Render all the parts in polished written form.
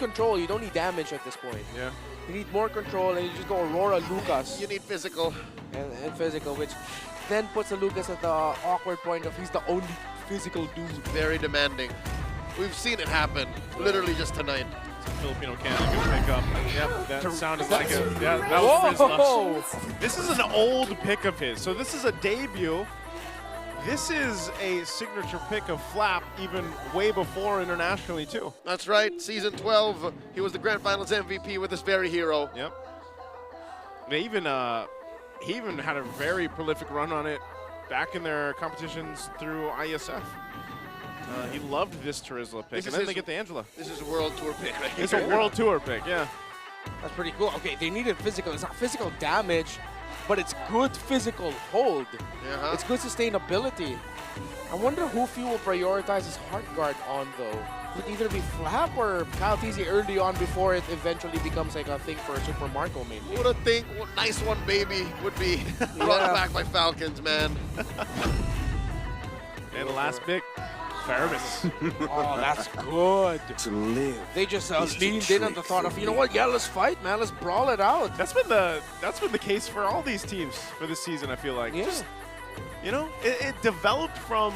control. You don't need damage at this point. Yeah. You need more control, and you just go Aurora Lucas. You need physical. And physical, which then puts the Lucas at the awkward point of he's the only physical dude. Very demanding. We've seen it happen literally just tonight. Filipino cannon can pick up. Yep, that sounded like a, yeah, that was Rizla. This is an old pick of his, so this is a debut. This is a signature pick of Flap, even way before internationally too. That's right, season 12, he was the Grand Finals MVP with this very hero. Yep. They even, he even had a very prolific run on it back in their competitions through ISF. He loved this Rizla pick, and then they get the Angela. This is a World Tour pick right here. It's a World Tour pick, yeah. That's pretty cool. Okay, they needed physical. It's not physical damage, but it's good physical hold. It's good sustainability. I wonder who Few will prioritize his heart guard on, though. Would either be Flap or Kyle Teasy early on before it eventually becomes like a thing for Super Marco, maybe. What a thing, what a nice one, baby, would be run back by Falcons, man. And the last pick. Fairness. Oh, that's good. To live. They just leaned in on the thought of, you know what, yeah, let's fight, man, let's brawl it out. That's been the case for all these teams for this season, I feel like. Yeah. Just, you know, it developed from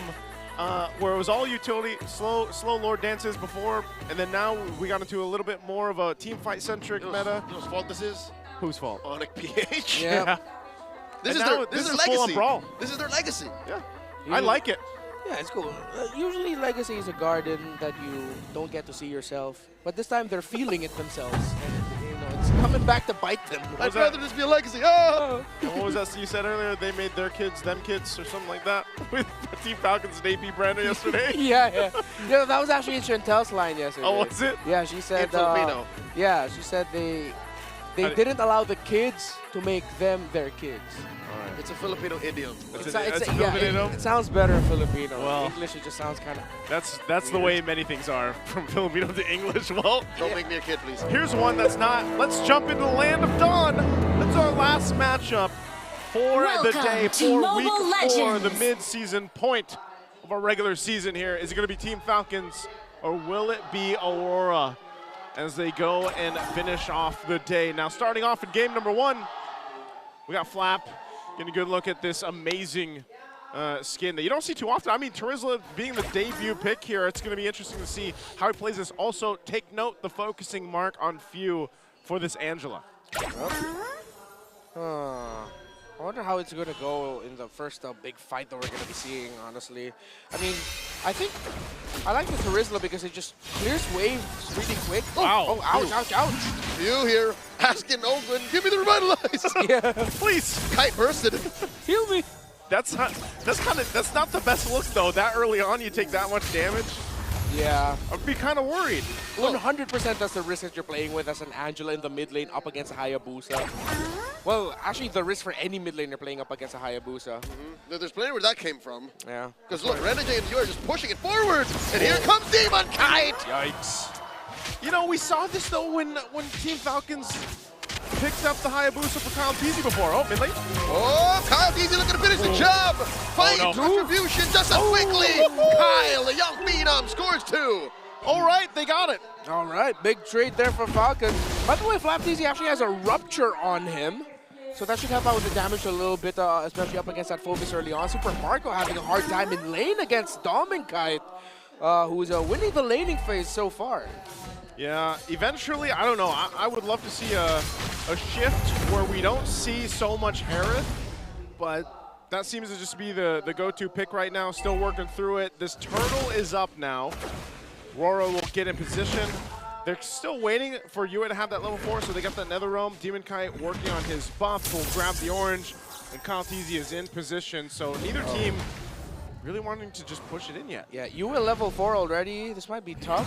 where it was all utility, slow Lord dances before, and then now we got into a little bit more of a team fight centric meta. You know whose fault this is? Whose fault? Onyx PH. Yeah. This is their full on legacy. brawl. This is their legacy. Yeah. I like it. Yeah, it's cool. Usually Legacy is a garden that you don't get to see yourself, but this time they're feeling it themselves, and you know, it's coming back to bite them. I'd rather this be a legacy. Oh! And what was that you said earlier? They made their kids them kids or something like that with Team Falcons and AP Brando yesterday. Yeah. That was actually in Chantel's line yesterday. Oh, was it? Yeah, she said. In Filipino. Yeah, she said they didn't allow the kids to make them their kids. It's a Filipino idiom. It sounds better in Filipino. Well, English, it just sounds kind of. That's the way many things are from Filipino to English. Well, don't make me a kid, please. Here's one that's not. Let's jump into the land of dawn. That's our last matchup for the day, for week 4, the mid-season point of our regular season here. Is it going to be Team Falcons or will it be Aurora as they go and finish off the day? Now, starting off in game number 1, we got Flap. Getting a good look at this amazing skin that you don't see too often. I mean, Rizla being the debut pick here, it's going to be interesting to see how he plays this. Also, take note the focusing mark on Few for this Angela. I wonder how it's going to go in the first big fight that we're going to be seeing, honestly. I mean, I like the Rizla because it just clears waves really quick. Wow. Oh, ouch. You here asking Oakland, give me the revitalize. Yeah. Please. Kite bursted. Heal me. That's not the best look though. That early on you take that much damage. Yeah. I'd be kind of worried. 100% that's the risk that you're playing with as an Angela in the mid lane up against a Hayabusa. Well, actually the risk for any mid laner playing up against a Hayabusa. There's plenty where that came from. Yeah. Because look, Renegade and you are just pushing it forward. And here comes Demon Kite. Yikes. You know, we saw this though when Team Falcons picked up the Hayabusa for Kyle Teasy before. Oh, mid lane. Oh, Kyle Teasy looking to finish the job. Fight, retribution, just as quickly. Kyle, the young phenom, scores 2. All right, they got it. All right, big trade there for Falcons. By the way, Flap Teasy actually has a rupture on him. So that should help out with the damage a little bit, especially up against that focus early on. Super Marco having a hard time in lane against Dom and Kite, who's winning the laning phase so far. Yeah, eventually, I don't know. I would love to see a shift where we don't see so much Harith, but that seems to just be the go-to pick right now. Still working through it. This turtle is up now. Aurora will get in position. They're still waiting for Yue to have that level 4, so they got that Nether Realm. Demon Kite working on his buff will grab the orange, and Kyle Teasy is in position, so neither team really wanting to just push it in yet. Yeah, Yue level 4 already. This might be tough.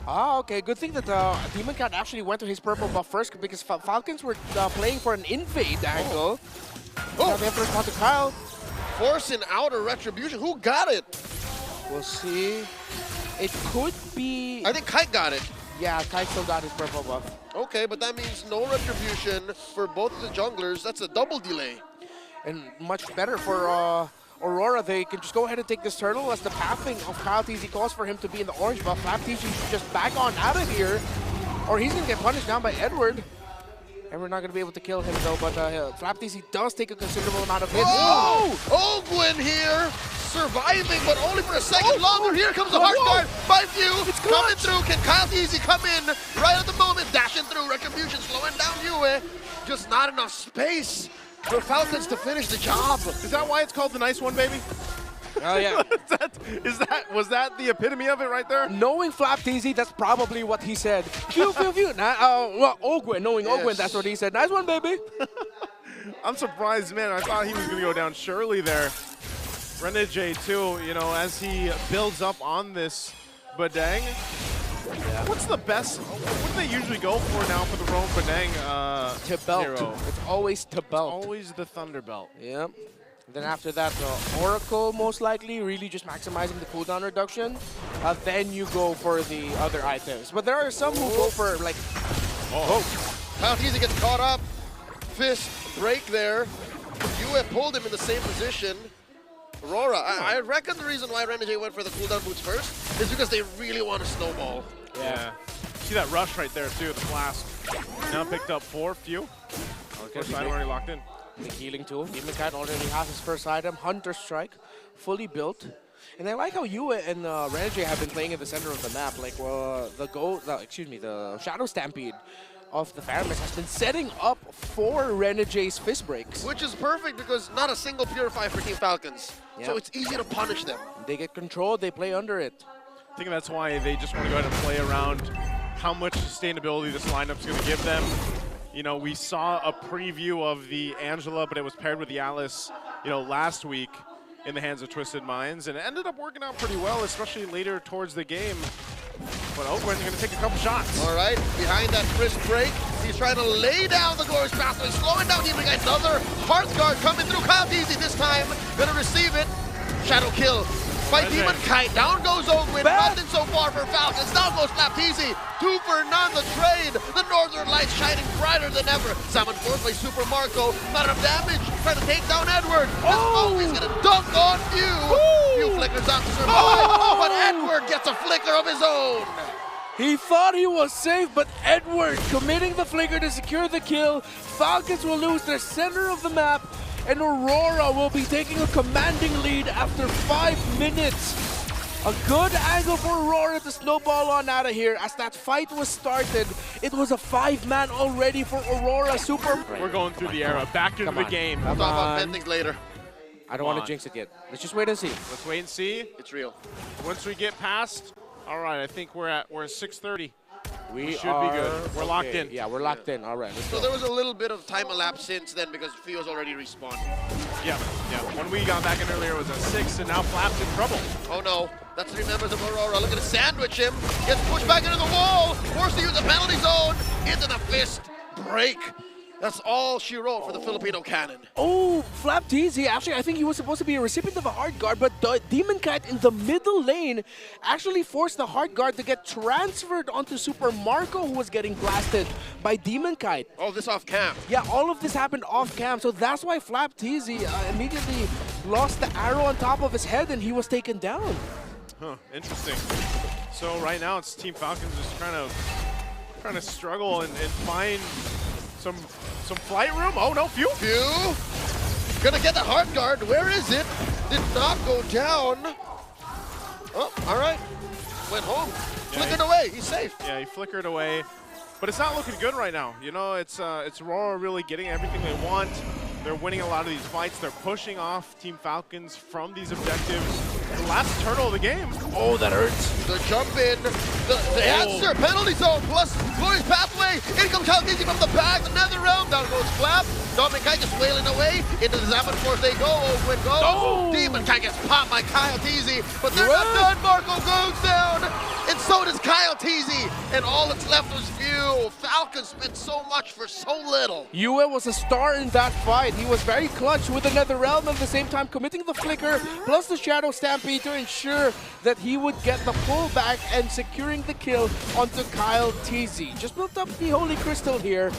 Ah, okay. Good thing that Demon Cat actually went to his purple buff first because Falcons were playing for an invade angle. Now they have to respond to Kyle. Forcing out a retribution. Who got it? We'll see. It could be... I think Kite got it. Yeah, Kite still got his purple buff. Okay, but that means no retribution for both of the junglers. That's a double delay. And much better for Aurora. They can just go ahead and take this turtle as the pathing of Kyle Teasy calls for him to be in the orange buff. Flap Teasy should just back on out of here. or he's going to get punished down by Edward. And we're not going to be able to kill him, though. But flapTZ does take a considerable amount of hits. Oh! Ogwin here, surviving, but only for a second longer. Here comes the hard guard by Few. It's coming through. Can KyleTZ come in right at the moment? Dashing through. Retribution slowing down Yue. Just not enough space for Falcons to finish the job. Is that why it's called the nice one, baby? Oh, yeah. Was that the epitome of it right there? Knowing flapTZ, that's probably what he said. Phew, phew, phew. Well, Ogwin, knowing Ogwin, that's what he said. Nice one, baby. I'm surprised, man. I thought he was going to go down surely there. Renegade, too, you know, as he builds up on this Badang. Yeah. What's the best? What do they usually go for now for the Roam Badang? To belt. Hero? It's always to belt. Always the Thunder Belt. Yep. Then after that, the Oracle, most likely, really just maximizing the cooldown reduction. Then you go for the other items. But there are some who go for, like... KyleTZ gets caught up. Fist break there. Yue pulled him in the same position. Aurora, I reckon the reason why Renegade went for the cooldown boots first is because they really want to snowball. Yeah. See that rush right there, too, the blast. Now picked up 4, Few. First item already locked in. The healing tool. Demonkite already has his first item, Hunter Strike, fully built. And I like how Yue and Renegade have been playing in the center of the map. Like, the Shadow Stampede of the Pharaohs has been setting up for Renegade's fist breaks. Which is perfect because not a single Purify for Team Falcons. Yep. So it's easy to punish them. They get controlled, they play under it. I think that's why they just want to go ahead and play around how much sustainability this lineup's going to give them. You know, we saw a preview of the Angela, but it was paired with the Alice, you know, last week in the hands of Twisted Minds, and it ended up working out pretty well, especially later towards the game. But Ogwin's going to take a couple shots. All right, behind that wrist break, he's trying to lay down the Glorious Pathway, slowing down Demonkite. Another Hearthguard coming through. KyleTZ this time, going to receive it. Shadow kill by Demonkite. Down goes Ogwin. Nothing so far for Falcons. Down goes flapTZ. 2 for none the trade. The Northern Lights shining brighter than ever. Salmon forced by Super Marco. Not enough damage. Trying to take down Edward. He's going to dunk on Few. Few flickers out to survive. But Edward gets a flicker of his own. He thought he was safe, but Edward committing the flicker to secure the kill. Falcons will lose their center of the map, and Aurora will be taking a commanding lead after 5 minutes. A good angle for Aurora to snowball on out of here. As that fight was started, it was a 5-man already for Aurora. Super. We're going through the era, back into the game. We'll talk about 10 things later. I don't want to jinx it yet. Let's just wait and see. Let's wait and see. It's real. Once we get past, all right, I think we're at 6:30. We should be good. We're locked in. Yeah, we're locked in. All right, let's go. There was a little bit of time elapsed since then because Few was already respawned. Yeah. When we got back in earlier, it was at 6, and now Flap's in trouble. Oh no, that's 3 members of Aurora. Looking to sandwich him. Gets pushed back into the wall. Forced to use the penalty zone. Into the fist break. That's all she wrote for the Filipino cannon. Oh, flapTZ, actually, I think he was supposed to be a recipient of a hard guard, but the Demonkite in the middle lane actually forced the hard guard to get transferred onto Super Marco, who was getting blasted by Demonkite. All this off cam. Yeah, all of this happened off cam, so that's why flapTZ immediately lost the arrow on top of his head and he was taken down. Huh, interesting. So right now it's Team Falcons just trying to struggle and find some flight room. Oh no, Few. Gonna get the hard guard. Where is it? Did not go down. Oh, all right. Went home. Yeah, Flickered away. He's safe. Yeah, he flickered away. But it's not looking good right now. You know, it's Aurora really getting everything they want. They're winning a lot of these fights. They're pushing off Team Falcons from these objectives. The last turtle of the game. Oh, that hurts. The jump in, the answer, penalty zone plus Glorious Pathway. In comes KyleTZ from the back, the Nether Realm. Down goes Flap. Demonkite just wailing away. Into the Salmon Force they go. Ogwin goes. Oh. Demonkite gets popped by KyleTZ, but they're not done. Marco goes down, and so does KyleTZ. And all that's left was Few. Falcons spent so much for so little. Yue was a star in that fight. He was very clutch with the Nether Realm, at the same time committing the flicker plus the Shadow Stampede to ensure that he would get the pullback and securing the kill onto KyleTZ. Just built up the Holy Crystal here,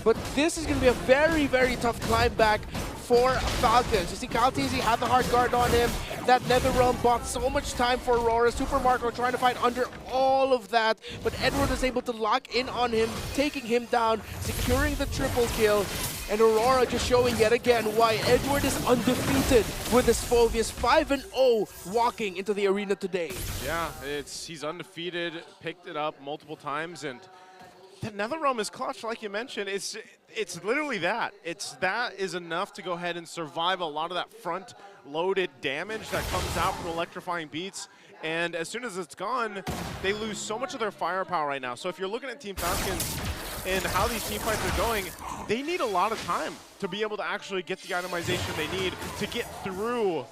but this is going to be a very, very tough climb back for Falcons. You see KyleTZ had the hard guard on him, That Netherrealm bought so much time for Aurora. Super Marco trying to fight under all of that, but Edward is able to lock in on him, taking him down, securing the triple kill. And Aurora just showing yet again why Edward is undefeated with his Phoveus 5-0 walking into the arena today. Yeah, he's undefeated, picked it up multiple times, and the Netherrealm is clutch, like you mentioned. It's literally that. That is enough to go ahead and survive a lot of that front-loaded damage that comes out from electrifying beats. And as soon as it's gone, they lose so much of their firepower right now. So if you're looking at Team Falcons and how these team fights are going, they need a lot of time to be able to actually get the itemization they need to get through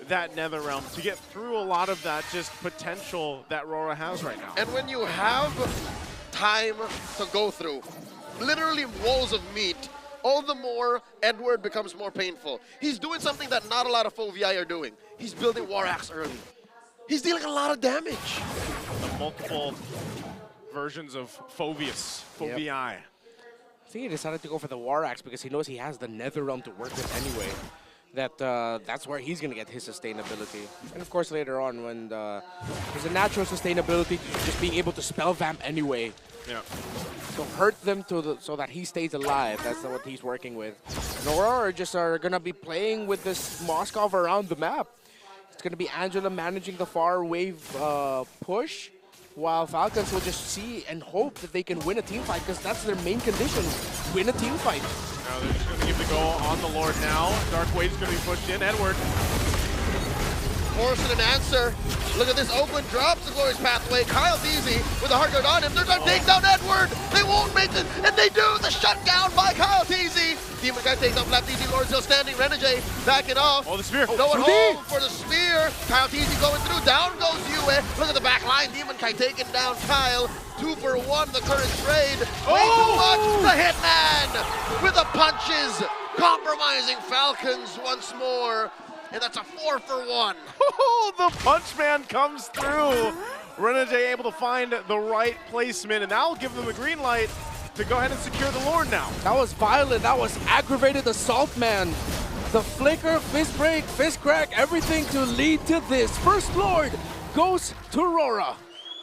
that Netherrealm, to get through a lot of that just potential that Rora has right now. And when you have time to go through, literally walls of meat, all the more Edward becomes more painful. He's doing something that not a lot of Phoveii are doing. He's building War Axe early. He's dealing a lot of damage. The multiple versions of Phoveus, Phoveii. Yep. I think he decided to go for the War Axe because he knows he has the Netherrealm to work with anyway. That's where he's going to get his sustainability. And of course later on when there's a natural sustainability to just being able to spell vamp anyway. Yeah. So hurt them so that he stays alive. That's what he's working with. And Aurora just are going to be playing with this Moskov around the map. It's going to be Angela managing the far wave push, while Falcons will just see and hope that they can win a team fight, because that's their main condition, win a team fight. Now they're just going to give the go on the Lord now. Dark Wave's going to be pushed in. Edward. Forcing an answer. Look at this. Oakland drops the Glorious Pathway. Kyle Deasy with a hard guard on him. They're trying to take down Edward. They won't make it, and they do. The shutdown by Kyle Deasy. Demon Guy takes down Flap Deasy. Lord still standing. Renegade backing off. Oh, the spear. No one home for the spear. Kyle Deasy going through. Down goes Yue. Look at the back line. Demon Guy taking down Kyle. 2 for 1. The current trade. Way too much. The Hitman with the punches. Compromising Falcons once more. And that's a 4 for 1. Oh, the punch man comes through. Renegade able to find the right placement, and that will give them the green light to go ahead and secure the Lord now. That was violent. That was aggravated assault, man. The flicker, fist break, fist crack, everything to lead to this. First Lord goes to Aurora.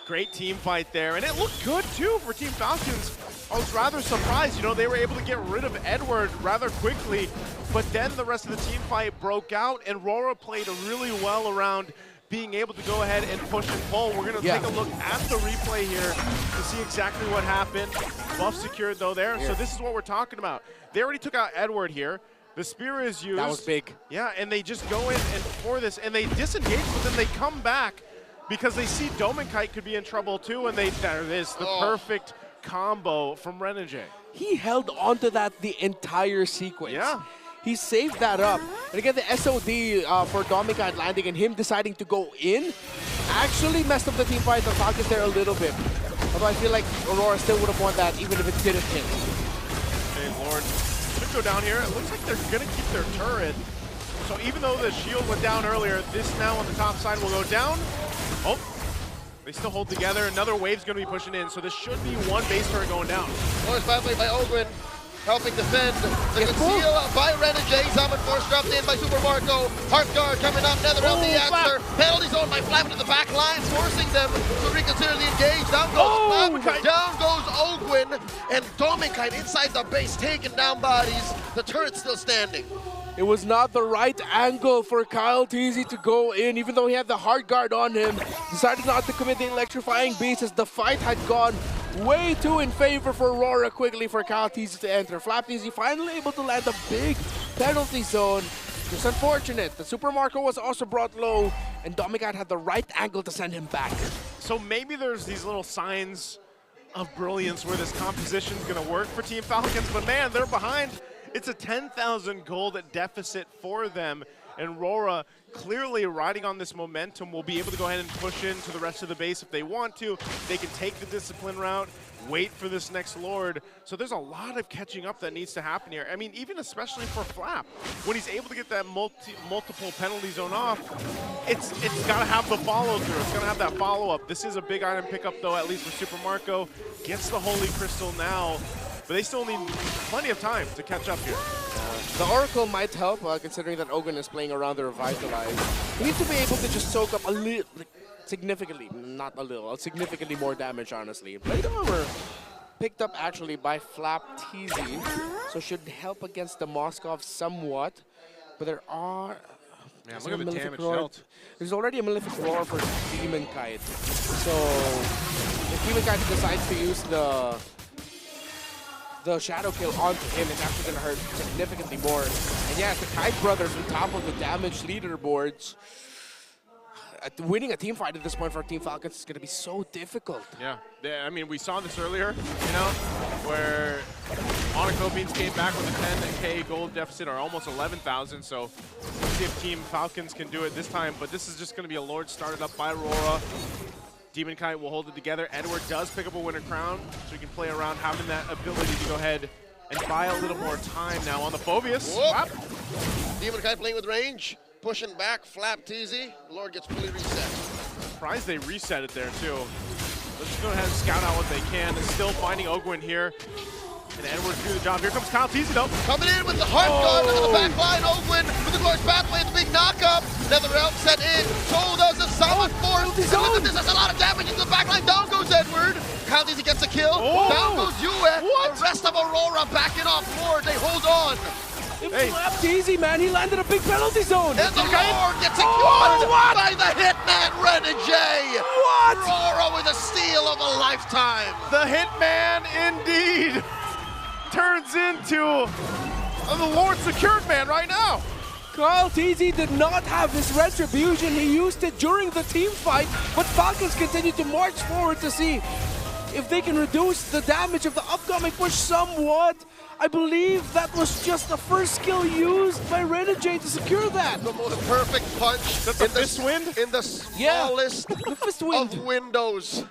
Great team fight there, and it looked good too for Team Falcons. I was rather surprised, you know, they were able to get rid of Edward rather quickly, but then the rest of the team fight broke out, and Rora played really well around being able to go ahead and push and pull. We're going to take a look at the replay here to see exactly what happened. Buff secured though there, so this is what we're talking about. They already took out Edward here. The spear is used. That was big. Yeah, and they just go in and pour this, and they disengage, but then they come back because they see Dominkite could be in trouble too, and there it is, the perfect combo from Renegade. He held onto that the entire sequence. Yeah. He saved that up. And again, the SOD for Dominkite landing and him deciding to go in actually messed up the team fight of Falcons there a little bit. Although I feel like Aurora still would have won that even if it didn't hit. Okay, Lord should go down here. It looks like they're going to keep their turret. So even though the shield went down earlier, this now on the top side will go down. Oh, they still hold together. Another wave's going to be pushing in, so this should be one base turret going down. Glorious Pathway by Ogwin, helping defend. The conceal by Renegade. Summon Force dropped in by Super Marco. Heartguard coming up. Netherrealm the answer. Penalty zone by Flap into the back line, forcing them to reconsider the engage. Down goes Flap. Down goes Ogwin. And Dominkite inside the base, taking down bodies. The turret's still standing. It was not the right angle for Kyle Teasy to go in, even though he had the hard guard on him. Decided not to commit the electrifying beast as the fight had gone way too in favor for Aurora quickly for Kyle Teasy to enter. Flap Teasy finally able to land a big penalty zone. Just unfortunate. The Super Marco was also brought low, and Dominkite had the right angle to send him back. So maybe there's these little signs of brilliance where this composition is going to work for Team Falcons, but man, they're behind. It's a 10,000 gold deficit for them, and Rora clearly riding on this momentum will be able to go ahead and push into the rest of the base if they want to. They can take the discipline route, wait for this next Lord. So there's a lot of catching up that needs to happen here. I mean, even especially for Flap, when he's able to get that multiple penalty zone off, it's got to have the follow through. It's going to have that follow up. This is a big item pickup though, at least for Super Marco. Gets the Holy Crystal now. But they still need plenty of time to catch up here. The Oracle might help, considering that Ogun is playing around the Revitalize. He needs to be able to just soak up a little, significantly, not a little, significantly more damage, honestly. Blade Armor picked up actually by flcn, so should help against the Moskov somewhat. But there are... Man, look at the damage dealt. There's already a Malefic Roar for Demon Kite. So if Demon Kite decides to use the Shadow Kill onto him, it's actually going to hurt significantly more. And yeah, the Kite Brothers on top of the damage leaderboards. Winning a team fight at this point for Team Falcons is going to be so difficult. Yeah, I mean, we saw this earlier, you know, where Monaco Beans came back with a 10K gold deficit, or almost 11,000. So let's see if Team Falcons can do it this time. But this is just going to be a Lord started up by Aurora. Demon Kite will hold it together. Edward does pick up a Winter Crown, so he can play around having that ability to go ahead and buy a little more time now on the Phobius. Demon Kite playing with range. Pushing back, flap TZ. Lord gets fully reset. Surprised they reset it there too. Let's just go ahead and scout out what they can. They're still finding Ogwin here. And Edward do the job. Here comes Kyle TZ though. Coming in with the Heart Gun into the back line. Ogwin with the Glorious Pathway, the big knockup. Nether Realm set in. So does the Solid Force. This is a lot of damage into the back line. Down goes Edward. Kyle TZ gets a kill. Down goes Yue. The rest of Aurora backing off Lord. They hold on. It flapped easy, man. He landed a big penalty zone. And the Lord gets secured by the Hitman Renegade. What? Aurora with a steal of a lifetime. The Hitman indeed turns into the Lord secured man right now. Kyle TZ did not have his retribution. He used it during the team fight, but Falcons continue to march forward to see if they can reduce the damage of the upcoming push somewhat. I believe that was just the first skill used by Renegade to secure that. The most perfect punch. That's the fist wind? In the smallest the fist wind. of windows.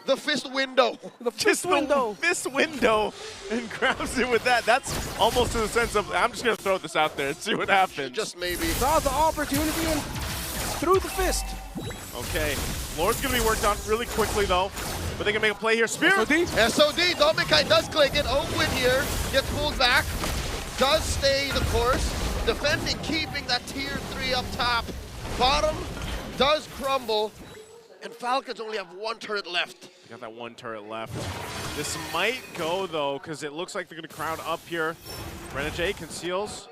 The fist window. The fist window. Fist window, and grabs it with that. That's almost in the sense of, I'm just going to throw this out there and see what happens. Just maybe. Saw the opportunity and threw the fist. Okay, Lord's going to be worked on really quickly though. But they can make a play here. Spear! SOD, Domikai does click it. Ogwin here gets pulled back. Does stay the course. Defending, keeping that tier 3 up top. Bottom does crumble. And Falcons only have one turret left. They got that one turret left. This might go though, because it looks like they're going to crowd up here. Renegade conceals.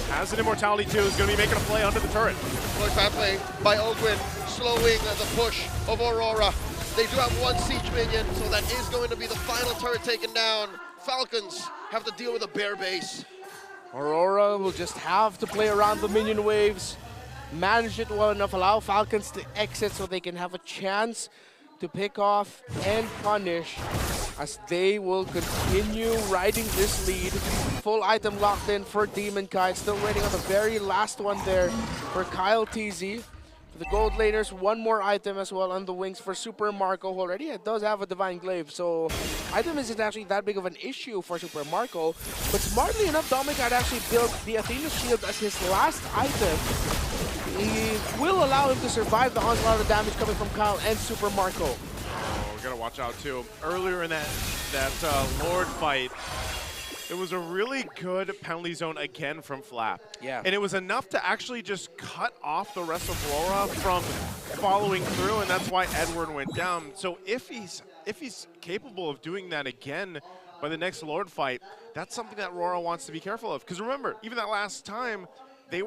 Has an immortality too. Is going to be making a play under the turret. Lord Pathway by Ogwin, slowing the push of Aurora. They do have one siege minion, so that is going to be the final turret taken down. Falcons have to deal with a bare base. Aurora will just have to play around the minion waves, manage it well enough, allow Falcons to exit so they can have a chance to pick off and punish, as they will continue riding this lead. Full item locked in for Demon Kite, still waiting on the very last one there for Kyle TZ. For the gold laners, one more item as well on the wings for Super Marco, who already does have a Divine Glaive, so item isn't actually that big of an issue for Super Marco. But smartly enough, Dominic had actually built the Athena Shield as his last item. He will allow him to survive the onslaught of damage coming from Kyle and Super Marco. Oh, we gotta watch out too. Earlier in that Lord fight, it was a really good penalty zone again from Flap. Yeah. And it was enough to actually just cut off the rest of Aurora from following through, and that's why Edward went down. So if he's capable of doing that again by the next Lord fight, that's something that Aurora wants to be careful of. Because remember, even that last time, they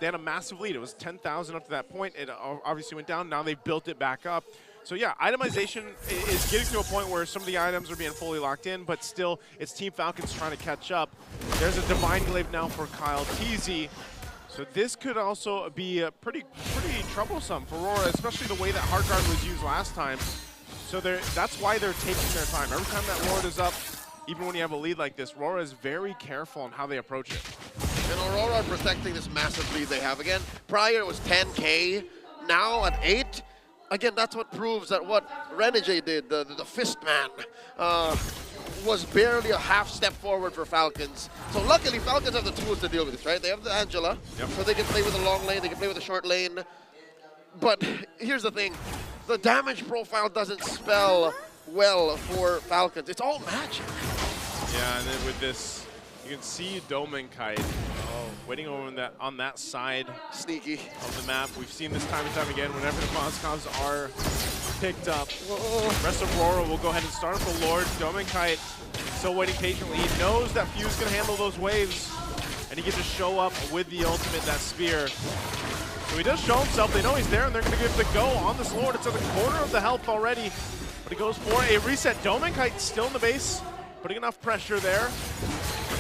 had a massive lead. It was 10,000 up to that point. It obviously went down. Now they've built it back up. So yeah, itemization is getting to a point where some of the items are being fully locked in, but still, it's Team Falcons trying to catch up. There's a Divine Glaive now for Kyle TZ. So this could also be pretty troublesome for Aurora, especially the way that Heart Guard was used last time. So that's why they're taking their time. Every time that Lord is up, even when you have a lead like this, Aurora is very careful on how they approach it. And Aurora protecting this massive lead they have again. Prior it was 10K, now at 8. Again, that's what proves that what Renegade did, the Fist Man, was barely a half step forward for Falcons. So luckily, Falcons have the tools to deal with this, right? They have the Angela, so they can play with the long lane, they can play with the short lane. But here's the thing, the damage profile doesn't spell well for Falcons. It's all magic. Yeah, and then with this, you can see Dominkite Waiting over on that side Sneaky. of the map. We've seen this time and time again whenever the Moscovs are picked up. Rest of Aurora will go ahead and start up the Lord. Dominkite still waiting patiently. He knows that Few's going to handle those waves, and he can just show up with the ultimate, that spear. So he does show himself. They know he's there, and they're going to give the go on this Lord. It's at the corner of the health already, but he goes for a reset. Dominkite still in the base, putting enough pressure there.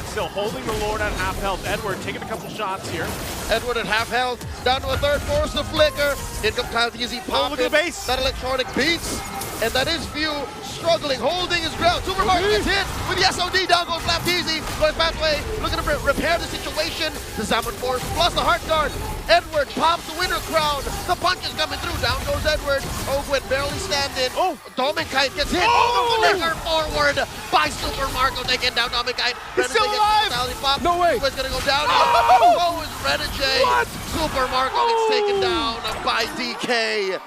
Still holding the Lord at half health. Edward taking a couple shots here. Edward at half health, down to a third, force the flicker. In comes Kyle Easy popping. Look at the base. That electronic beats, and that is Few struggling, holding his ground. Super Mario gets hit with the SOD, down goes Flapteasy. Goes pathway, looking to repair the situation. The Salmon Force plus the Heart Guard. Edward pops the winner crown. The punch is coming through. Down goes Edward. Ogwin barely standing. Dominkite gets hit. The flicker forward by Super Marco, taking down Dominkite. He's still alive. No way. He's gonna go down. Oh, it's Renegade. What? Super Marco gets taken down by DK.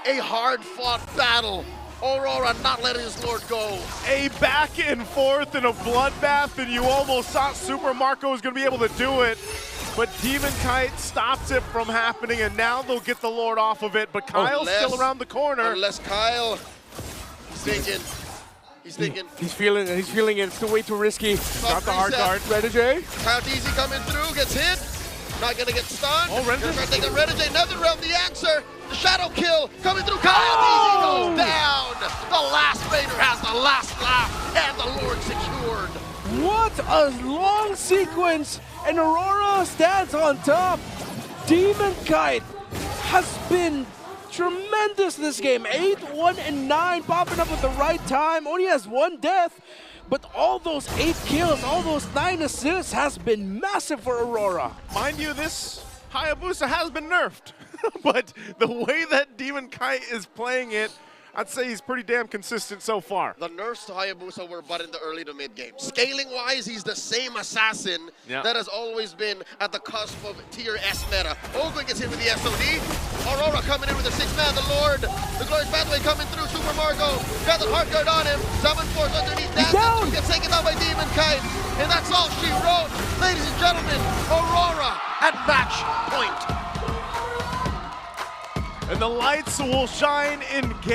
A hard-fought battle. Aurora not letting his Lord go. A back and forth in a bloodbath, and you almost thought Super Marco was going to be able to do it. But Dominkite stops it from happening, and now they'll get the Lord off of it. But Kyle's still around the corner. Unless Kyle, he's thinking. He's feeling it. It's way too risky. Got the hard guard. Renegade. Kyle Easy coming through, gets hit. Not gonna get stunned. Renegade. Gonna take the Renegade, another round, the answer. The shadow kill coming through. Kyle Easy goes down. The last Raider has the last laugh, and the Lord secured. What a long sequence, and Aurora stands on top. Dominkite has been tremendous this game. 8, 1, and 9, popping up at the right time. Only has 1 death, but all those 8 kills, all those 9 assists has been massive for Aurora. Mind you, this Hayabusa has been nerfed, but the way that Dominkite is playing it, I'd say he's pretty damn consistent so far. The nerfs to Hayabusa were but in the early to mid game. Scaling-wise, he's the same assassin that has always been at the cusp of tier S meta. Ogwin gets hit with the SOD. Aurora coming in with the 6-man, the Lord. The Glorious Pathway coming through, Super Marco. Got the Heart Guard on him. Salmon Force underneath that. He gets taken down by Dominkite. And that's all she wrote. Ladies and gentlemen, Aurora at match point. And the lights will shine in game.